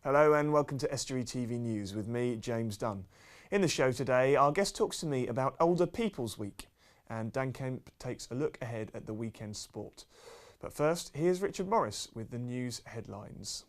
Hello and welcome to Estuary TV News with me, James Dunn. In the show today, our guest talks to me about Older People's Week and Dan Kemp takes a look ahead at the weekend sport. But first, here's Richard Morris with the news headlines.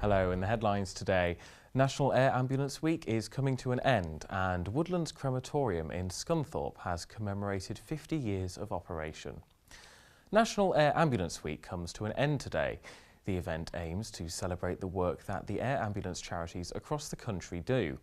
Hello, in the headlines today, National Air Ambulance Week is coming to an end and Woodlands Crematorium in Scunthorpe has commemorated 50 years of operation. National Air Ambulance Week comes to an end today. The event aims to celebrate the work that the air ambulance charities across the country do.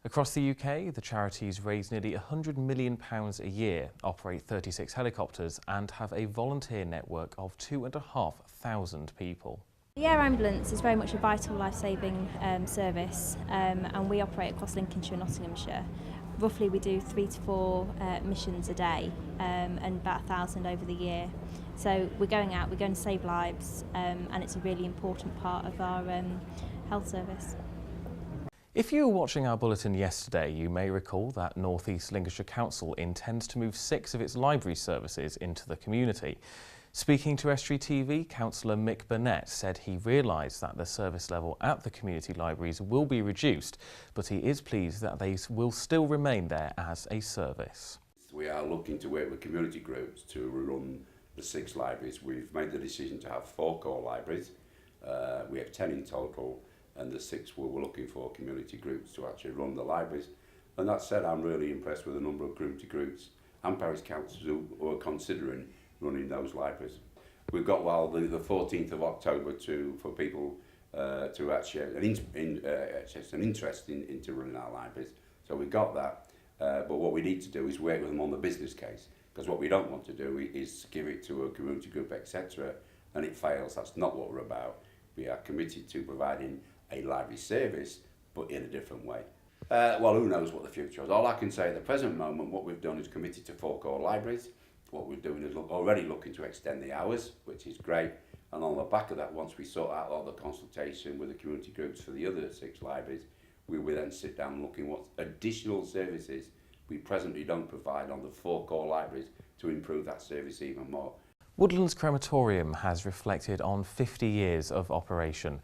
Across the UK, the charities raise nearly £100 million a year, operate 36 helicopters and have a volunteer network of 2,500 people. The air ambulance is very much a vital life-saving service and we operate across Lincolnshire and Nottinghamshire. Roughly we do 3 to 4 missions a day and about 1,000 over the year. So we're going out, we're going to save lives and it's a really important part of our health service. If you were watching our bulletin yesterday, you may recall that North East Lincolnshire Council intends to move 6 of its library services into the community. Speaking to Estuary TV, Councillor Mick Burnett said he realised that the service level at the community libraries will be reduced, but he is pleased that they will still remain there as a service. We are looking to work with community groups to run the 6 libraries. We've made the decision to have 4 core libraries. We have 10 in total, and the 6 we're looking for community groups to actually run the libraries. And that said, I'm really impressed with the number of community groups and parish councils who are considering running those libraries. We've got the 14th of October for people to actually an interest into running our libraries. So we've got that, but what we need to do is work with them on the business case, because what we don't want to do is give it to a community group, etc., and it fails. That's not what we're about. We are committed to providing a library service, but in a different way. Well, who knows what the future is? All I can say at the present moment, what we've done is committed to 4 core libraries. What we're doing is already looking to extend the hours, which is great. And on the back of that, once we sort out all the consultation with the community groups for the other 6 libraries, we will then sit down and look at what additional services we presently don't provide on the 4 core libraries to improve that service even more. Woodlands Crematorium has reflected on 50 years of operation.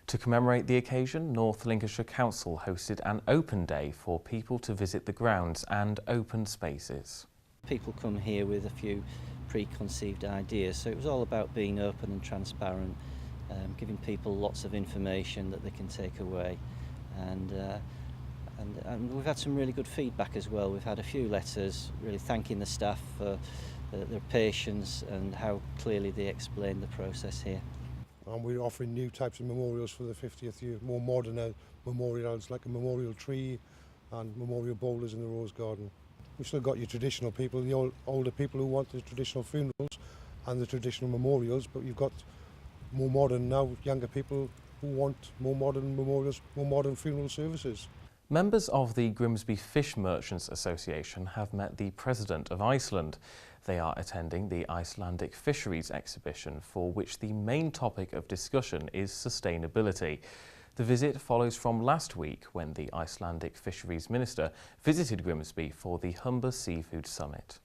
To commemorate the occasion, North Lincolnshire Council hosted an open day for people to visit the grounds and open spaces. People come here with a few preconceived ideas, so it was all about being open and transparent, giving people lots of information that they can take away, and we've had some really good feedback as well. We've had a few letters really thanking the staff for their patience and how clearly they explained the process here. And we're offering new types of memorials for the 50th year, more modern memorials like a memorial tree and memorial boulders in the Rose Garden. We've still got your traditional people, the older people who want the traditional funerals and the traditional memorials, but you've got more modern now, younger people who want more modern memorials, more modern funeral services. Members of the Grimsby Fish Merchants Association have met the President of Iceland. They are attending the Icelandic Fisheries exhibition, for which the main topic of discussion is sustainability. The visit follows from last week when the Icelandic Fisheries Minister visited Grimsby for the Humber Seafood Summit.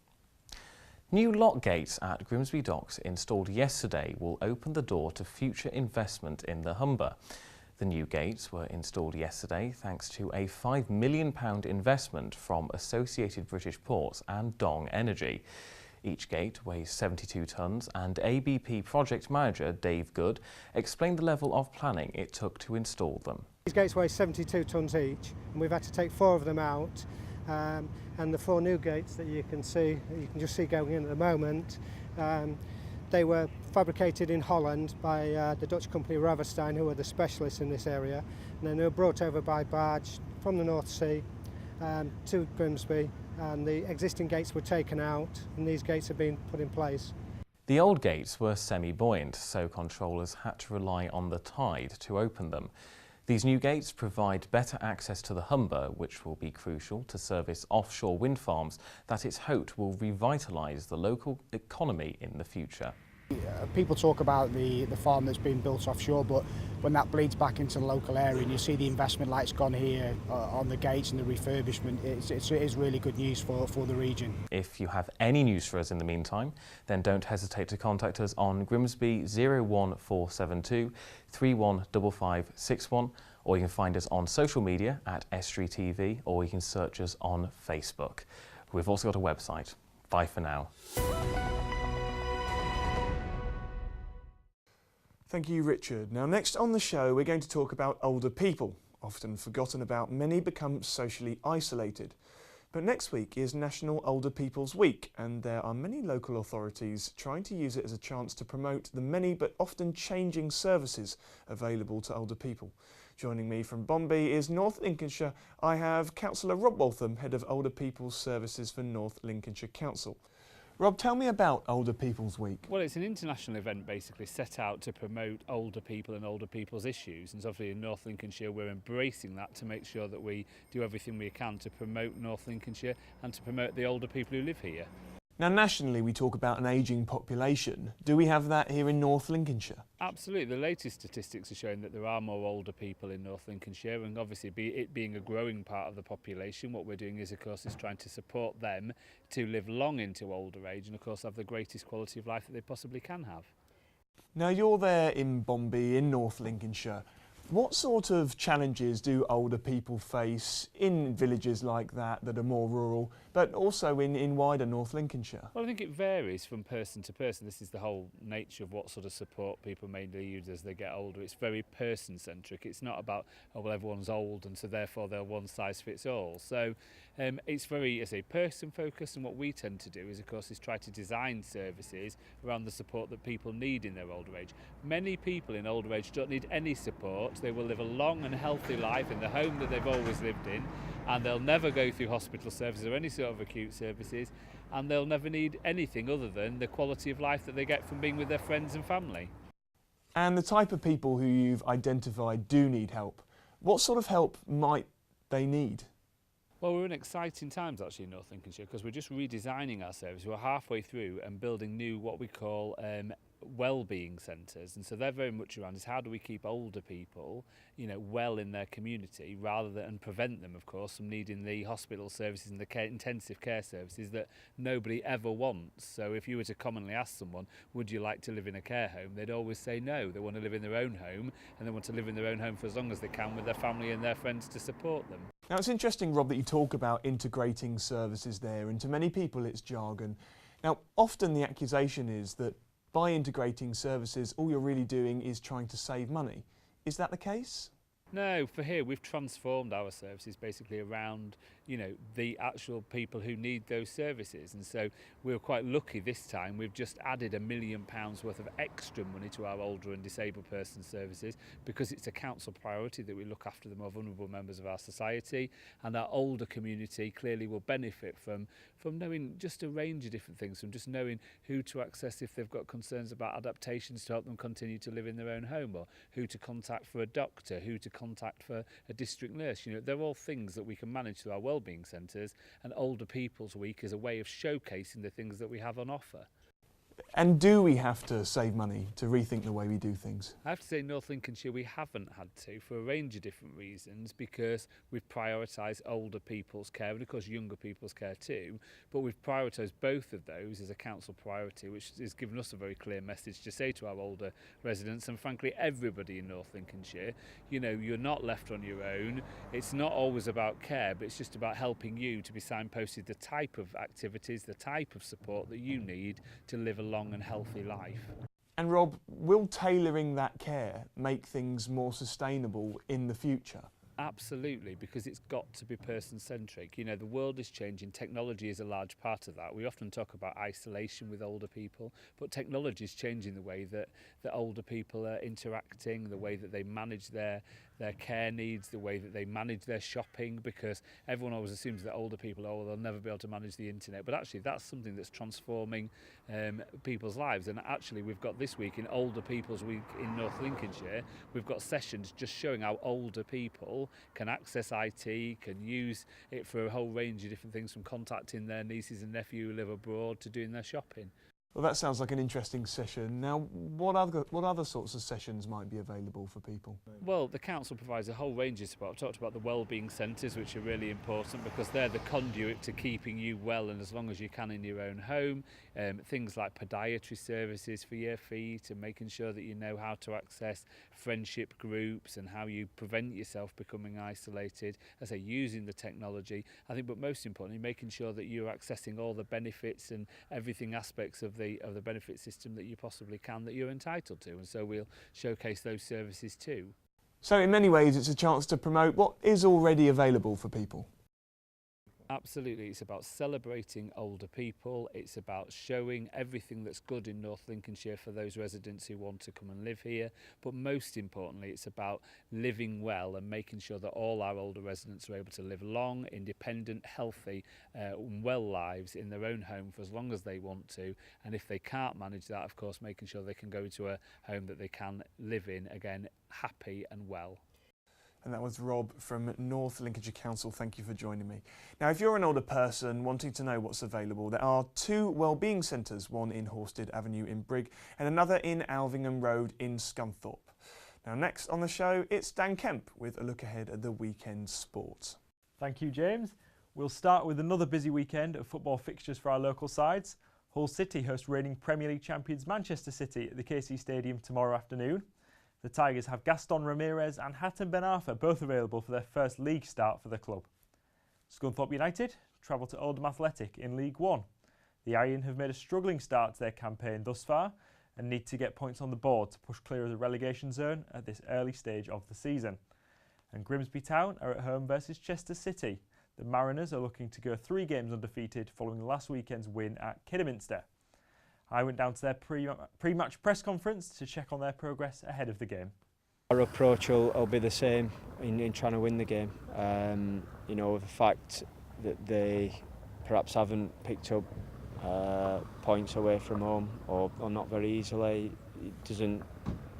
New lock gates at Grimsby Docks installed yesterday will open the door to future investment in the Humber. The new gates were installed yesterday thanks to a £5 million investment from Associated British Ports and Dong Energy. Each gate weighs 72 tonnes and ABP project manager Dave Good explained the level of planning it took to install them. These gates weigh 72 tonnes each and we've had to take 4 of them out, and the 4 new gates that you can just see going in at the moment, they were fabricated in Holland by the Dutch company Ravenstein, who are the specialists in this area, and then they were brought over by barge from the North Sea to Grimsby, and the existing gates were taken out and these gates have been put in place. The old gates were semi-buoyant, so controllers had to rely on the tide to open them. These new gates provide better access to the Humber, which will be crucial to service offshore wind farms that it's hoped will revitalise the local economy in the future. People talk about the farm that's been built offshore, but when that bleeds back into the local area and you see the investment like it's gone here on the gates and the refurbishment, it is really good news for the region. If you have any news for us in the meantime, then don't hesitate to contact us on Grimsby 01472 315561, or you can find us on social media at Estuary TV, or you can search us on Facebook. We've also got a website. Bye for now. Thank you, Richard. Now, next on the show, we're going to talk about older people. Often forgotten about, many become socially isolated. But next week is National Older People's Week, and there are many local authorities trying to use it as a chance to promote the many but often changing services available to older people. Joining me from Bombay is North Lincolnshire. I have Councillor Rob Waltham, Head of Older People's Services for North Lincolnshire Council. Rob, tell me about Older People's Week. Well, it's an international event basically set out to promote older people and older people's issues, and so obviously in North Lincolnshire we're embracing that to make sure that we do everything we can to promote North Lincolnshire and to promote the older people who live here. Now, nationally we talk about an ageing population. Do we have that here in North Lincolnshire? Absolutely. The latest statistics are showing that there are more older people in North Lincolnshire, and obviously it being a growing part of the population, what we're doing is of course is trying to support them to live long into older age and of course have the greatest quality of life that they possibly can have. Now, you're there in Bombay, in North Lincolnshire. What sort of challenges do older people face in villages like that are more rural, but also in wider North Lincolnshire? Well, I think it varies from person to person. This is the whole nature of what sort of support people may need as they get older. It's very person-centric. It's not about, oh, well, everyone's old and so therefore they're one size fits all. So it's very, as a person-focused, and what we tend to do is, of course, is try to design services around the support that people need in their older age. Many people in older age don't need any support. They will live a long and healthy life in the home that they've always lived in, and they'll never go through hospital services or any sort of acute services, and they'll never need anything other than the quality of life that they get from being with their friends and family. And the type of people who you've identified do need help, what sort of help might they need? Well, we're in exciting times actually in North Lincolnshire because we're just redesigning our service. We're halfway through and building new what we call well-being centres, and so they're very much around is how do we keep older people, you know, well in their community rather than and prevent them, of course, from needing the hospital services and the intensive care services that nobody ever wants. So if you were to commonly ask someone, would you like to live in a care home, they'd always say no. They want to live in their own home, and they want to live in their own home for as long as they can with their family and their friends to support them. Now, it's interesting, Rob, that you talk about integrating services there, and to many people it's jargon. Now, often the accusation is that by integrating services, all you're really doing is trying to save money. Is that the case? No, for here we've transformed our services basically around, you know, the actual people who need those services, and so we were quite lucky this time. We've just added £1 million worth of extra money to our older and disabled person services because it's a council priority that we look after the more vulnerable members of our society, and our older community clearly will benefit from knowing just a range of different things, from just knowing who to access if they've got concerns about adaptations to help them continue to live in their own home, or who to contact for a doctor, who to contact for a district nurse. You know, they're all things that we can manage through our wellbeing centres, and Older People's Week is a way of showcasing the things that we have on offer. And do we have to save money to rethink the way we do things? I have to say, North Lincolnshire, we haven't had to for a range of different reasons, because we've prioritised older people's care and of course younger people's care too, but we've prioritised both of those as a council priority, which has given us a very clear message to say to our older residents and frankly everybody in North Lincolnshire, you know, you're not left on your own. It's not always about care, but it's just about helping you to be signposted the type of activities, the type of support that you need to live a long and healthy life. And Rob, will tailoring that care make things more sustainable in the future? Absolutely, because it's got to be person-centric. You know, the world is changing. Technology is a large part of that. We often talk about isolation with older people, but technology is changing the way that older people are interacting, the way that they manage their care needs, the way that they manage their shopping, because everyone always assumes that older people, oh, well, they'll never be able to manage the internet. But actually, that's something that's transforming people's lives. And actually, we've got this week in Older People's Week in North Lincolnshire, we've got sessions just showing how older people can access IT, can use it for a whole range of different things, from contacting their nieces and nephews who live abroad to doing their shopping. Well, that sounds like an interesting session. Now, what other sorts of sessions might be available for people? Well, the council provides a whole range of support. I've talked about the wellbeing centres, which are really important because they're the conduit to keeping you well and as long as you can in your own home. Things like podiatry services for your feet and making sure that you know how to access friendship groups and how you prevent yourself becoming isolated, as I say, using the technology, I think, but most importantly, making sure that you're accessing all the benefits and everything aspects of the benefit system that you possibly can, that you're entitled to. And so we'll showcase those services too. So in many ways, it's a chance to promote what is already available for people. Absolutely, it's about celebrating older people, it's about showing everything that's good in North Lincolnshire for those residents who want to come and live here, but most importantly it's about living well and making sure that all our older residents are able to live long, independent, healthy and well lives in their own home for as long as they want to, and if they can't manage that, of course making sure they can go to a home that they can live in, again, happy and well. And that was Rob from North Lincolnshire Council. Thank you for joining me. Now, if you're an older person wanting to know what's available, there are 2 wellbeing centres, one in Horsted Avenue in Brigg and another in Alvingham Road in Scunthorpe. Now, next on the show, it's Dan Kemp with a look ahead at the weekend sport. Thank you, James. We'll start with another busy weekend of football fixtures for our local sides. Hull City host reigning Premier League champions Manchester City at the KC Stadium tomorrow afternoon. The Tigers have Gaston Ramirez and Hatton Ben Arfa both available for their first league start for the club. Scunthorpe United travel to Oldham Athletic in League One. The Iron have made a struggling start to their campaign thus far and need to get points on the board to push clear of the relegation zone at this early stage of the season. And Grimsby Town are at home versus Chester City. The Mariners are looking to go 3 games undefeated following last weekend's win at Kidderminster. I went down to their pre-match press conference to check on their progress ahead of the game. Our approach will be the same in trying to win the game. You know, the fact that they perhaps haven't picked up points away from home or not very easily, it doesn't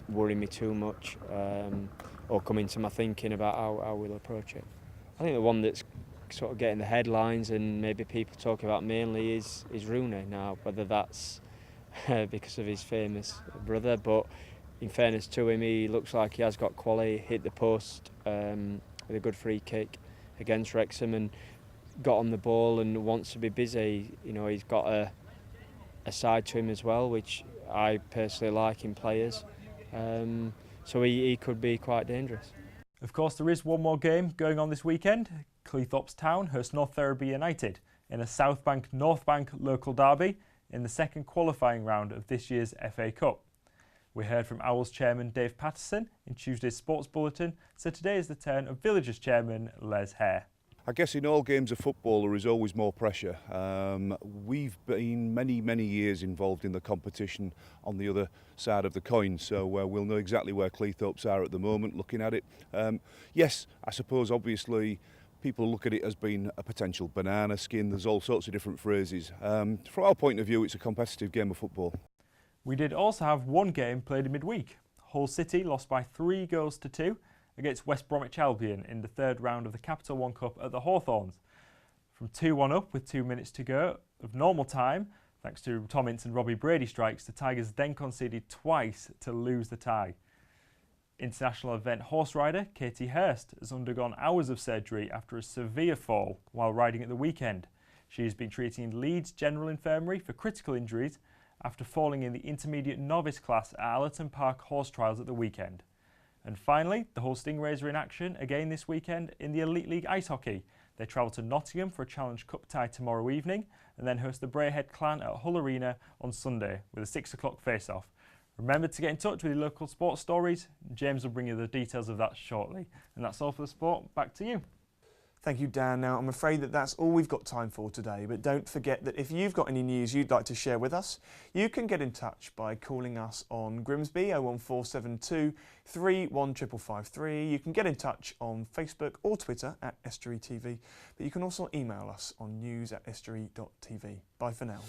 worry me too much or come into my thinking about how we'll approach it. I think the one that's sort of getting the headlines and maybe people talking about mainly is Rooney now, whether that's because of his famous brother, but in fairness to him, he looks like he has got quality, hit the post with a good free kick against Wrexham and got on the ball and wants to be busy. You know, he's got a side to him as well, which I personally like in players, so he could be quite dangerous. Of course, there is one more game going on this weekend. Cleethorpes Town host North Ferriby United in a South Bank-North Bank local derby in the second qualifying round of this year's FA Cup. We heard from Owls chairman Dave Patterson in Tuesday's Sports Bulletin, so today is the turn of Villagers chairman Les Hare. I guess in all games of football there is always more pressure. We've been many years involved in the competition on the other side of the coin, so we'll know exactly where Cleethorpes are at the moment looking at it. Yes, I suppose obviously people look at it as being a potential banana skin. There's all sorts of different phrases. From our point of view, it's a competitive game of football. We did also have one game played in midweek. Hull City lost by 3-2 against West Bromwich Albion in the 3rd round of the Capital One Cup at the Hawthorns. From 2-1 up with 2 minutes to go of normal time, thanks to Tom Ince and Robbie Brady strikes, the Tigers then conceded twice to lose the tie. International event horse rider Katie Hurst has undergone hours of surgery after a severe fall while riding at the weekend. She has been treated in Leeds General Infirmary for critical injuries after falling in the intermediate novice class at Allerton Park Horse Trials at the weekend. And finally, the Hull Stingrays are in action again this weekend in the Elite League Ice Hockey. They travel to Nottingham for a Challenge Cup tie tomorrow evening and then host the Braehead Clan at Hull Arena on Sunday with a 6 o'clock face-off. Remember to get in touch with your local sports stories. James will bring you the details of that shortly. And that's all for the sport. Back to you. Thank you, Dan. Now, I'm afraid that's all we've got time for today, but don't forget that if you've got any news you'd like to share with us, you can get in touch by calling us on Grimsby 01472 31553. You can get in touch on Facebook or Twitter at Estuary TV, but you can also email us on news@estuary.tv. Bye for now.